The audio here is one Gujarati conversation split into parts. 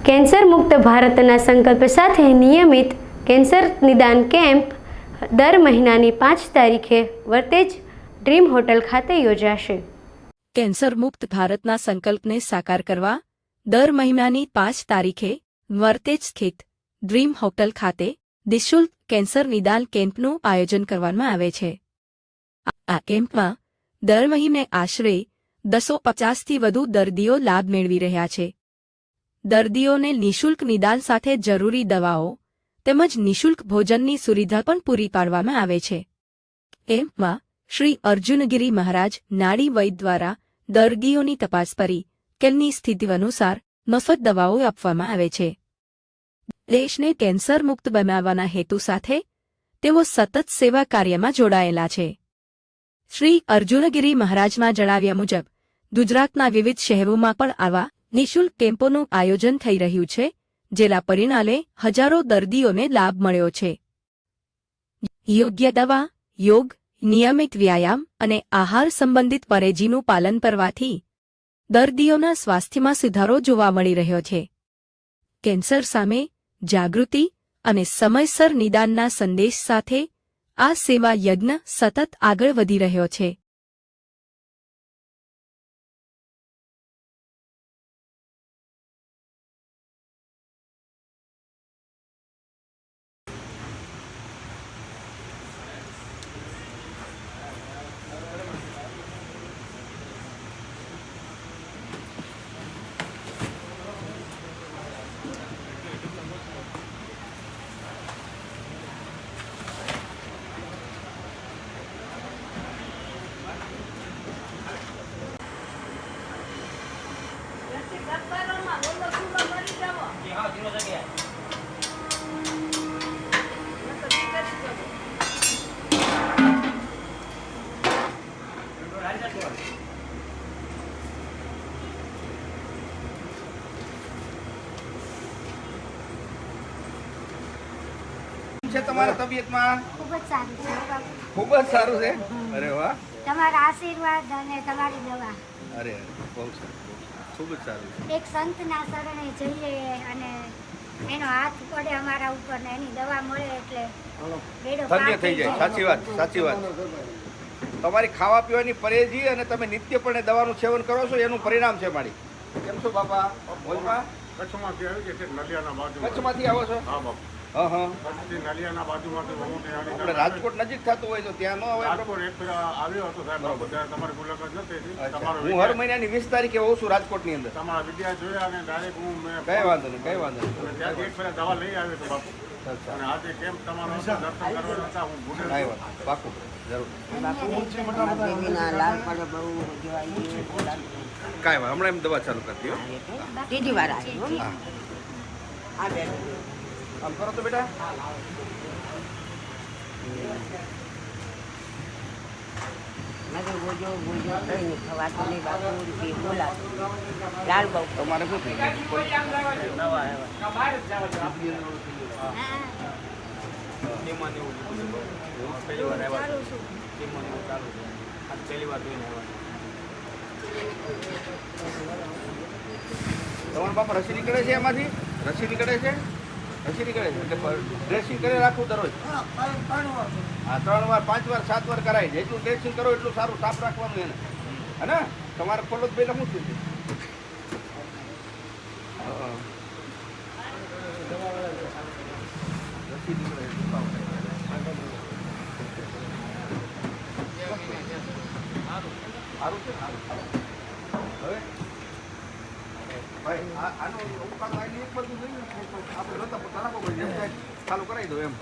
કેન્સર મુક્ત ભારતના સંકલ્પ સાથે નિયમિત કેન્સર નિદાન કેમ્પ દર મહિનાની 5 તારીખે વર્તેજ ડ્રીમ હોટલ ખાતે યોજાશે। કેન્સર મુક્ત ભારતના સંકલ્પને સાકાર કરવા દર મહિનાની 5 તારીખે વર્તેજ સ્થિત ડ્રીમ હોટલ ખાતે નિઃશુલ્ક કેન્સર નિદાન કેમ્પનું આયોજન કરવામાં આવે છે। આ કેમ્પમાં દર મહિને આશરે 250થી વધુ દર્દીઓ લાભ મેળવી રહ્યા છે। દર્દીઓને નિઃશુલ્ક નિદાન સાથે જરૂરી દવાઓ તેમજ નિઃશુલ્ક ભોજનની સુવિધા પણ પૂરી પાડવામાં આવે છે। કેમ્પમાં શ્રી અર્જુનગિરી મહારાજ નાડી વૈદ્ય દ્વારા દર્દીઓની તપાસ કરી તેમની સ્થિતિ અનુસાર મફત દવાઓ આપવામાં આવે છે। દેશને કેન્સર મુક્ત બનાવવાના હેતુ સાથે તેઓ સતત સેવા કાર્યમાં જોડાયેલા છે। શ્રી અર્જુનગિરી મહારાજના જણાવ્યા મુજબ ગુજરાતના વિવિધ શહેરોમાં પણ આવા નિઃશુલ્ક કેમ્પોનું આયોજન થઈ રહ્યું છે, જેના પરિણામે હજારો દર્દીઓને લાભ મળ્યો છે। યોગ્ય દવા, યોગ, નિયમિત વ્યાયામ અને આહાર સંબંધિત પરેજીનું પાલન કરવાથી દર્દીઓના સ્વાસ્થ્યમાં સુધારો જોવા મળી રહ્યો છે। કેન્સર સામે જાગૃતિ અને સમયસર નિદાનના સંદેશ સાથે આ સેવા યજ્ઞ સતત આગળ વધી રહ્યો છે। તમારા તબિયતમાં ખૂબ જ સારું છે બાપુ। ખૂબ જ સારું છે। અરે વાહ, તમારા આશીર્વાદ અને તમારી દવા। અરે બહુ સારું, ખૂબ જ સારું છે। એક સંતના શરણે જઈએ અને એનો હાથ પડે અમારા ઉપર ને એની દવા મળે એટલે બેડો પાર ધન્ય થઈ જાય। સાચી વાત, સાચી વાત। તમારી ખાવા પીવાની પરેજી અને તમે નિત્યપણે દવાનું સેવન કરો છો એનું પરિણામ છે મારી। કેમ છો બાપા? મોજમાં? કચ્છમાંથી આવી છે, નલિયાના બાજુ। કચ્છમાંથી આવો છો? હા બાપુ, હા હા। કચ્છથી નલિયાના બાજુમાંથી આપણે રાજકોટ નજીક થતું હોય તો ત્યાં ન આવે? રાજકોટ એક ફેર આવ્યો હતો સાહેબ, બધા તમારી મુલાકાત નથી થઈ। તમારો હું હર મહિનાની 20 તારીખે હોઉં છું રાજકોટની અંદર। તમારા વિદ્યા જોયા અને ડાયરેક્ટ હું મેં કઈ વાંધો નહીં, કઈ વાંધો નહીં। અને ત્યાંથી એક ફેર દવા લઈ આવ્યો હતો બાપુ। અને આજે કેમ તમારો દર્શન કરવાના હતા, હું ભૂલે કઈ વાંધો નહીં, પાકું જરૂર। કાંઈ વાત, હમણાં એમ દવા ચાલુ કરી દો। ત્રીજી વાર આવી। હા, આમ કરો તો બેટા। બોજો બોજો કઈ નહીં ખવાતું નહીં બાપુ કે બોલા લાલ બહુ તમારે શું થઈ ગયું? તમારા બાપા રસી નીકળે છે એમાંથી? રસી નીકળે છે? રસી નીકળે છે એટલે ડ્રેસિંગ કરી રાખવું દરરોજ? હા, 3 વાર 5 વાર 7 વાર કરાય। જેટલું ડ્રેસિંગ કરો એટલું સારું, સાફ રાખવાનું એને, હે ને? તમારે ફોલો પહેલા શું થયું છે? રસી નીકળે છે સારું છે, સારું। હવે ભાઈ આનો ઉપકાર આવી એક બધું નહીં આપણે નતા પોતા રાખો ભાઈ એમ થાય ચાલુ કરાવી દો એમ।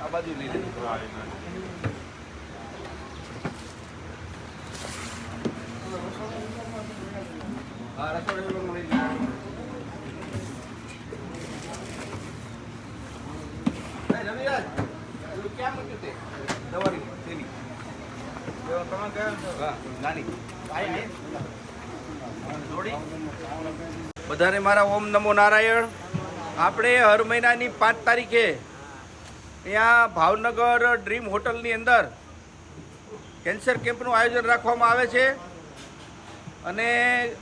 આ બાજુ લઈ લે। હા, રસોઈ લઈ લે। રવિરાજ, ક્યાં મૂક્યું તે દવાની થેલી? નાની બધાને મારા ઓમ નમો નારાયણ। આપણે હર મહિનાની 5 તારીખે અહીંયા ભાવનગર ડ્રીમ હોટલની અંદર કેન્સર કેમ્પનું આયોજન રાખવામાં આવે છે અને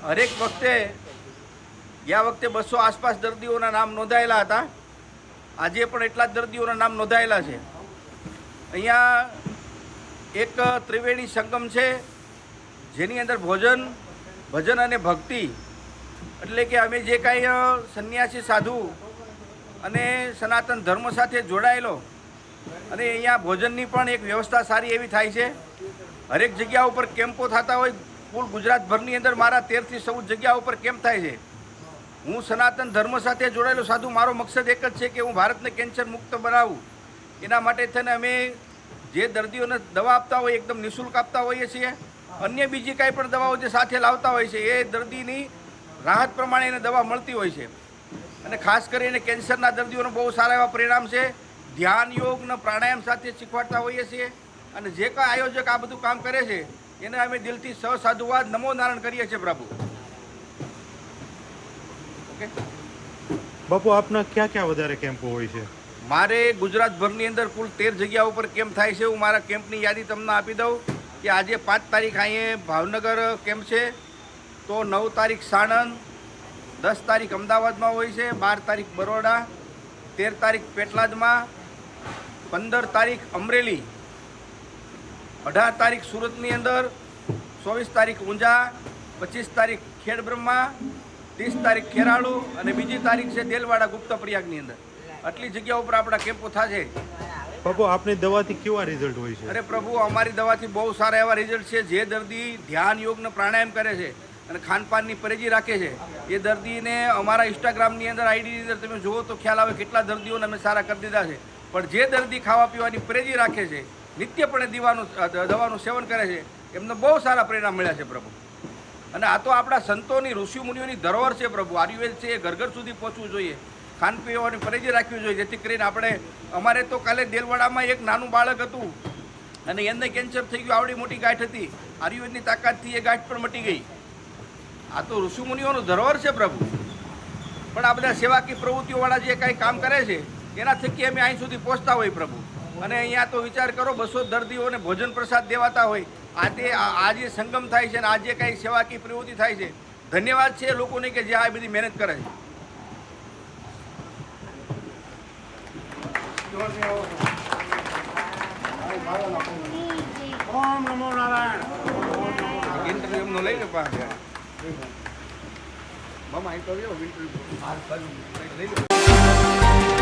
હરેક વખતે ગયા વખતે 200 આસપાસ દર્દીઓના નામ નોંધાયેલા હતા. આજે પણ એટલા જ દર્દીઓના નામ નોંધાયેલા છે. અહીંયા એક ત્રિવેણી સંગમ છે જેની અંદર ભોજન, ભજન અને ભક્તિ એટલે કે અમે જે કાંઈ સંન્યાસી સાધુ અને સનાતન ધર્મ સાથે જોડાયેલો અને અહીંયા ભોજનની પણ એક વ્યવસ્થા સારી એવી થાય છે. હરેક જગ્યા ઉપર કેમ્પો થતા હોય. કુલ ગુજરાતભરની અંદર મારા 13 થી 14 જગ્યા ઉપર કેમ્પ થાય છે. હું સનાતન ધર્મ સાથે જોડાયેલો સાધુ. મારો મકસદ એક જ છે કે હું ભારતને કેન્સર મુક્ત બનાવું. એના માટે થઈને અમે જે દર્દીઓને દવા આપતા હોય એકદમ નિઃશુલ્ક આપતા હોઈએ છીએ. અન્ય બીજી કાંઈ પણ દવાઓ જે સાથે લાવતા હોય છે એ દર્દીની રાહત પ્રમાણે એને દવા મળતી હોય છે. અને ખાસ કરીને કેન્સરના દર્દીઓનો બહુ સારા એવા પરિણામ છે. ધ્યાન, યોગ અને પ્રાણાયામ સાથે શીખવાડતા હોઈએ છીએ. અને જે કાંઈ આયોજક આ બધું કામ કરે છે એને અમે દિલથી સસાધુવાદ નમો નારાયણ કરીએ છીએ પ્રભુ. ઓકે બાપુ, આપના ક્યાં ક્યાં વધારે કેમ્પો હોય છે? મારે ગુજરાતભરની અંદર કુલ 13 જગ્યા ઉપર કેમ્પ થાય છે. હું મારા કેમ્પની યાદી તમને આપી દઉં કે આજે 5 તારીખ અહીંયા ભાવનગર કેમ્પ છે, તો 9 તારીખ સાણંદ, 10 તારીખ અમદાવાદમાં હોય છે, 12 તારીખ બરોડા, 13 તારીખ પેટલાદમાં, 15 તારીખ અમરેલી, 18 તારીખ સુરતની અંદર, 24 તારીખ ઊંઝા, 25 તારીખ ખેડબ્રહ્મા, 30 તારીખ ખેરાળુ અને બીજી તારીખ છે દેલવાડા ગુપ્ત પ્રયાગની અંદર. આટલી જગ્યા ઉપર આપણા કેમ્પો થશે. બાપુ, આપની દવાથી કેવા રિઝલ્ટ હોય છે? અરે પ્રભુ, અમારી દવાથી બહુ સારા એવા રિઝલ્ટ છે. જે દર્દી ધ્યાન, યોગ ને પ્રાણાયામ કરે છે અને ખાનપાનની પરેજી રાખે છે એ દર્દીને અમારા ઇન્સ્ટાગ્રામની અંદર આઈડીની અંદર તમે જુઓ તો ખ્યાલ આવે કેટલા દર્દીઓને અમે સારા કરી દીધા છે. પણ જે દર્દી ખાવા પીવાની પરેજી રાખે છે, નિત્યપણે દવાનું સેવન કરે છે, એમને બહુ સારા પરિણામ મળ્યા છે પ્રભુ. અને આ તો આપણા સંતોની, ઋષિમુનિઓની ધરોહર છે પ્રભુ. આયુર્વેદ છે એ ઘર ઘર સુધી પહોંચવું જોઈએ. ખાન પીવાની પરેજી રાખવી જોઈએ, જેથી કરીને આપણે અમારે તો કાલે દેલવાડામાં એક નાનું બાળક હતું અને એને કેન્સર થઈ ગયું. આવડી મોટી ગાંઠ હતી. આયુર્વેદની તાકાતથી એ ગાંઠ પણ મટી ગઈ. આ તો ઋષિમુનિઓનું ધરોહર છે પ્રભુ. પણ આ બધા સેવાકી પ્રવૃત્તિઓવાળા જે કાંઈ કામ કરે છે એના થકી અમે અહીં સુધી પહોંચતા હોય પ્રભુ. અને અહીંયા તો વિચાર કરો 200 દર્દીઓને ભોજન પ્રસાદ દેવાતા હોય. આ જે સંગમ થાય છે અને આ જે કાંઈ સેવાકી પ્રવૃત્તિ થાય છે, ધન્યવાદ છે એ લોકોને કે જે આ બધી મહેનત કરે છે. ઓમ નમો નારાયણ. ઇન્ટરવ્યુ એમનો લઈ લે પાસે મામા અહીં તો ઇન્ટરવ્યુ લઈ લો.